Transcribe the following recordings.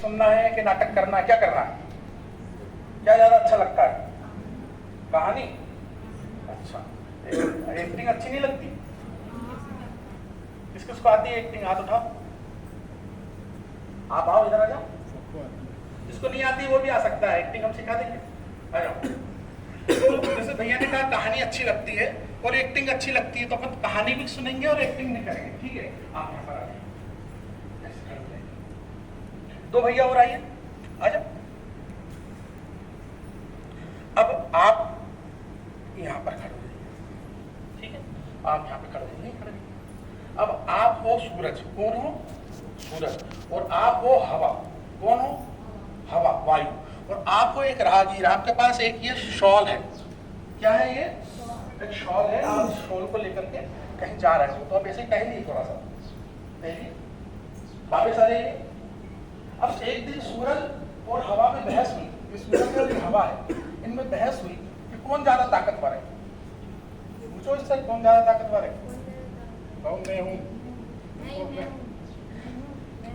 सुनना है कि नाटक करना है, क्या करना है? क्या ज्यादा अच्छा लगता है? कहानी? अच्छा, एक्टिंग अच्छी नहीं लगती? किसको किसको आती है एक्टिंग? हाथ उठाओ। आप आओ, इधर आ जाओ। जिसको नहीं आती वो भी आ सकता है, एक्टिंग हम सिखा देंगे। आ जाओ। तो जैसे भैया ने कहा कहानी अच्छी लगती है और एक्टिंग अच्छी लगती है, तो अपन कहानी भी सुनेंगे और एक्टिंग भी करेंगे, ठीक है? आप यहाँ पर आ जाइए। दो भैया और आइए, आ जाओ। अब आप यहाँ पर खड़े हो जाइए, ठीक है? आप यहाँ पे खड़े हो जाइए, खड़े हो। अब आप हो सूरज, कौन हो? सूरज। और आप हो हवा, कौन हो? हवा, वायु। और आप हो एक राहगीर, आपके पास एक ये शॉल है। क्या है ये? एक शॉल है। आप इस शॉल को लेकर के कहीं जा रहे हो, तो आप ऐसे ही टहलिए, थोड़ा सा टहलिए, वापस आ जाइए। अब एक दिन सूरज और हवा में बहस हुई, ये सूरज और ये हवा है, इनमें बहस हुई कि कौन ज्यादा ताकतवर है। पूछो इससे, कौन ज्यादा ताकतवर है? कौन? मैं हूँ।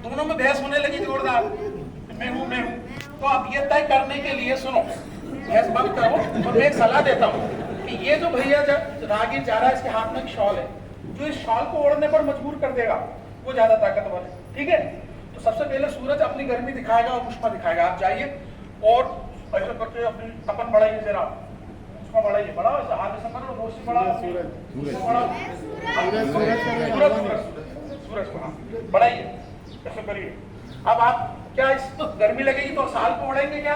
दोनों में बहस होने लगी जोरदार, मैं हूँ मैं हूँ। तो अब ये तय करने के लिए, सुनो, बहस बंद करो और मैं एक सलाह देता हूँ कि ये जो भैया राहगीर जा रहा है, इसके हाथ में एक शॉल है, जो इस शॉल को ओढ़ने पर मजबूर कर देगा वो ज्यादा ताकतवर है, ठीक है? तो सबसे पहले सूरज अपनी गर्मी दिखाएगा और उष्मा दिखाएगा। आप जाइए और ऐसे करके अपनी तपन बढ़ाइए, जरा उष्मा बढ़ाइए, बढ़ाओ, ऐसे हाथ ऐसा करो, रोशनी बढ़ाओ, सूरज को बढ़ाइए, ऐसे करिए। अब आप क्या इसको गर्मी लगेगी तो साल को ओढ़ेंगे? क्या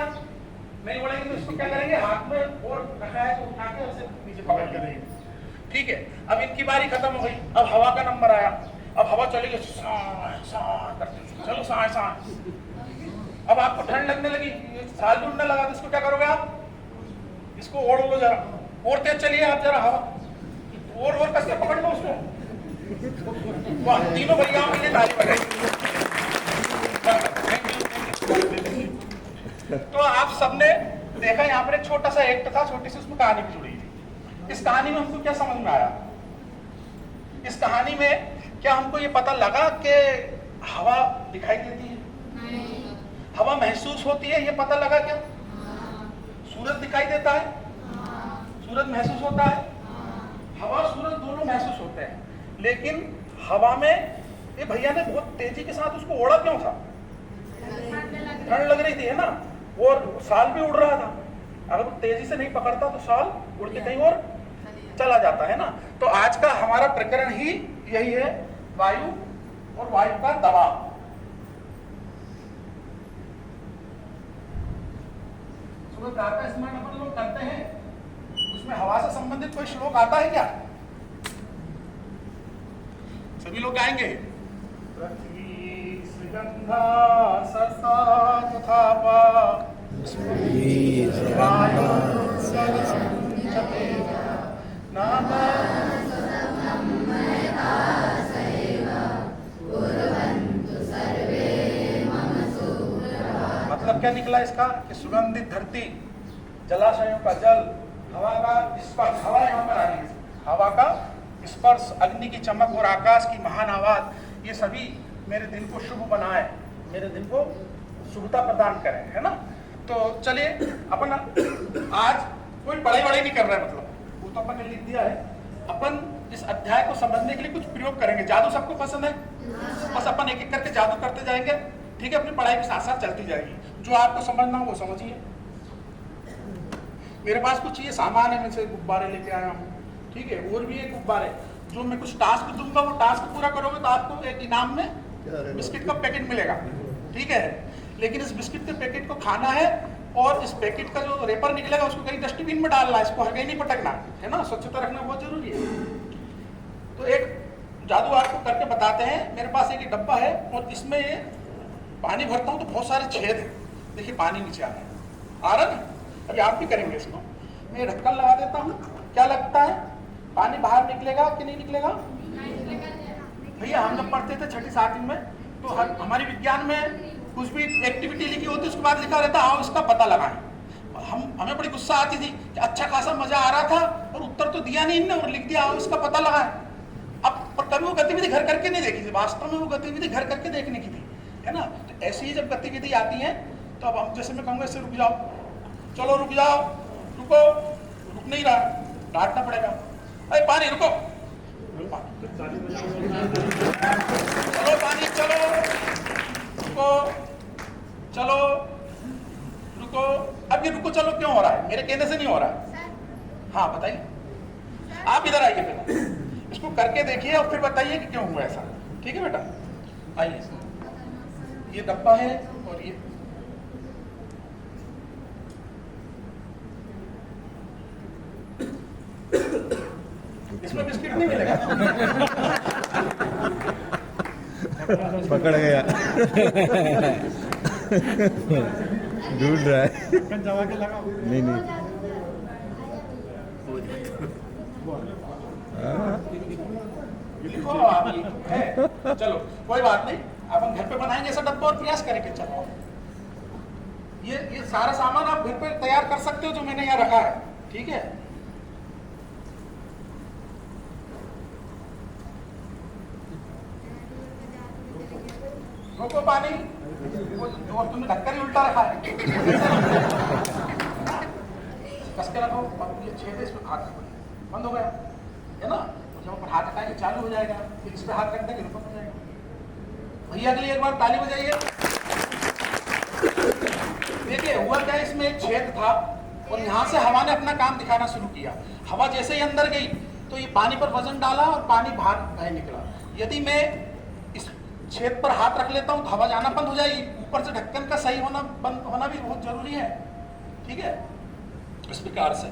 नहीं ओढ़ेंगे? तो इसको क्या करेंगे? हाथ में और रखा है तो उठा के ऐसे नीचे पकड़ के देंगे, ठीक है? अब इनकी बारी खत्म हो गई, अब हवा का नंबर आया। अब हवा चलेगी, चलो साए साए। अब आपको ठंड लगने लगी, साल भी उड़ने लगा, तो इसको क्या करोगे आप? इसको ओढ़ लो जरा, और तेज चलिए आप जरा, हवा और कस के पकड़ लो उसको। वाह, तीनों भैया के लिए ताली बजाइए। तो आप सबने देखा यहाँ पर एक छोटा सा एक्ट था, छोटी सी उसमें कहानी भी जुड़ी थी। इस कहानी में हमको क्या समझ में आया? इस कहानी में क्या हमको ये पता लगा कि हवा दिखाई देती है? हवा महसूस होती है, ये पता लगा क्या? सूरज दिखाई देता है? सूरज महसूस होता है? हवा सूरज दोनों महसूस होते हैं, लेकिन हवा में ये भैया ने बहुत तेजी के साथ उसको ओढ़ा क्यों था? ठंड लग रही थी, है ना? और साल भी उड़ रहा था। अगर वो तेजी से नहीं पकड़ता तो साल उड़ के कहीं और चला जाता है ना। तो आज का हमारा प्रकरण ही यही है, वायु और वायु का दबाव। सुबह का स्मरण अपन लोग करते हैं, उसमें हवा से संबंधित कोई श्लोक आता है क्या? सभी लोग गाएंगे। पृथ्वी सुगंधा सरसा तथापा मतलब क्या निकला इसका? कि सुगंधित धरती, जलाशयों का जल, हवा का स्पर्श, हवा यहाँ पर आ रही है, हवा का स्पर्श, अग्नि की चमक और आकाश की महान आवाज, ये सभी मेरे दिन को शुभ बनाए, मेरे दिन को शुभता प्रदान करें, है ना? तो चलिए अपन आज कोई पढ़ाई वढ़ाई नहीं कर रहा है, मतलब वो तो अपन ने लिख दिया है। अपन इस अध्याय को समझने के लिए कुछ प्रयोग करेंगे। जादू सबको पसंद है? बस अपन एक एक करके जादू करते जाएंगे, ठीक है? अपनी पढ़ाई के साथ साथ चलती जाएगी। जो आपको समझना हो वो समझिए। मेरे पास कुछ ये सामान है, मैं से गुब्बारे लेके आया हूँ, ठीक है? और भी एक गुब्बारे, जो मैं कुछ टास्क दूंगा, वो टास्क पूरा करोगे तो आपको एक इनाम में बिस्किट का पैकेट मिलेगा, ठीक है? लेकिन इस बिस्किट के पैकेट को खाना है और इस पैकेट का जो रेपर निकलेगा उसको कहीं डस्टबिन में डालना है, इसको हर कहीं नहीं पटकना, है ना? स्वच्छता रखना बहुत जरूरी है। तो एक जादू आपको करके बताते हैं। मेरे पास एक डब्बा है और इसमें ये पानी भरता हूँ तो बहुत सारे छेद हैं, देखिए पानी नीचे आ रहा है ना? अभी आप भी करेंगे इसको। मैं ढक्कन लगा देता हूँ, क्या लगता है पानी बाहर निकलेगा कि नहीं निकलेगा? भैया हम जब पढ़ते थे छठी सातवीं में, तो हमारी विज्ञान में कुछ भी एक्टिविटी लिखी होती उसके बाद लिखा रहता आओ इसका पता लगाएं। हमें बड़ी गुस्सा आती थी कि अच्छा खासा मजा आ रहा था और उत्तर तो दिया नहीं इनने और लिख दिया आओ इसका पता लगाएं। अब पर कभी वो गतिविधि घर करके नहीं देखी थी, वास्तव में वो गतिविधि घर करके देखने की थी, है ना? तो ऐसी ही जब गतिविधि आती है तो अब हम जैसे मैं कहूँगा इससे रुक जाओ, चलो रुक जाओ, रुको, रुक नहीं रहा, डांटना पड़ेगा, अरे पानी रुको, चलो पानी चलो, रुको, चलो रुको। अब ये रुको चलो क्यों हो रहा है? मेरे कहने से नहीं हो रहा है। हाँ बताइए, आप इधर आइए बेटा, इसको करके देखिए और फिर बताइए कि क्यों हुआ ऐसा। ठीक है बेटा, आइए, ये डब्बा है और ये इसमें बिस्किट नहीं मिलेगा। पकड़ गया। ढूंढ रहा है। नहीं नहीं लिखो आप ये है, चलो कोई बात नहीं, अब हम घर पे बनाएंगे ऐसा डब्बा और प्रयास करेंगे। चलो ये सारा सामान आप घर पे तैयार कर सकते हो जो मैंने यहाँ रखा है। ठीक है, रोको पानी, वो तुमने ढक्कन ही उल्टा रखा है, कस के रखो, ये छेद इसमें हाथ बंद हो गया है ना। जब ऊपर हाथ हटाएंगे चालू हो जाएगा, फिर इस पे हाथ रख देंगे बंद हो जाएगा। भैया अगली एक बार ताली बजाइए। देखिए हुआ क्या, इसमें एक छेद था और यहाँ से हवा ने अपना काम दिखाना शुरू किया। हवा जैसे ही अंदर गई तो ये पानी पर वजन डाला और पानी बाहर निकला। यदि मैं इस छेद पर हाथ रख लेता हूँ तो हवा जाना बंद हो जाएगी। ऊपर से ढक्कन का सही होना बंद होना भी बहुत जरूरी है। ठीक है, इस प्रकार से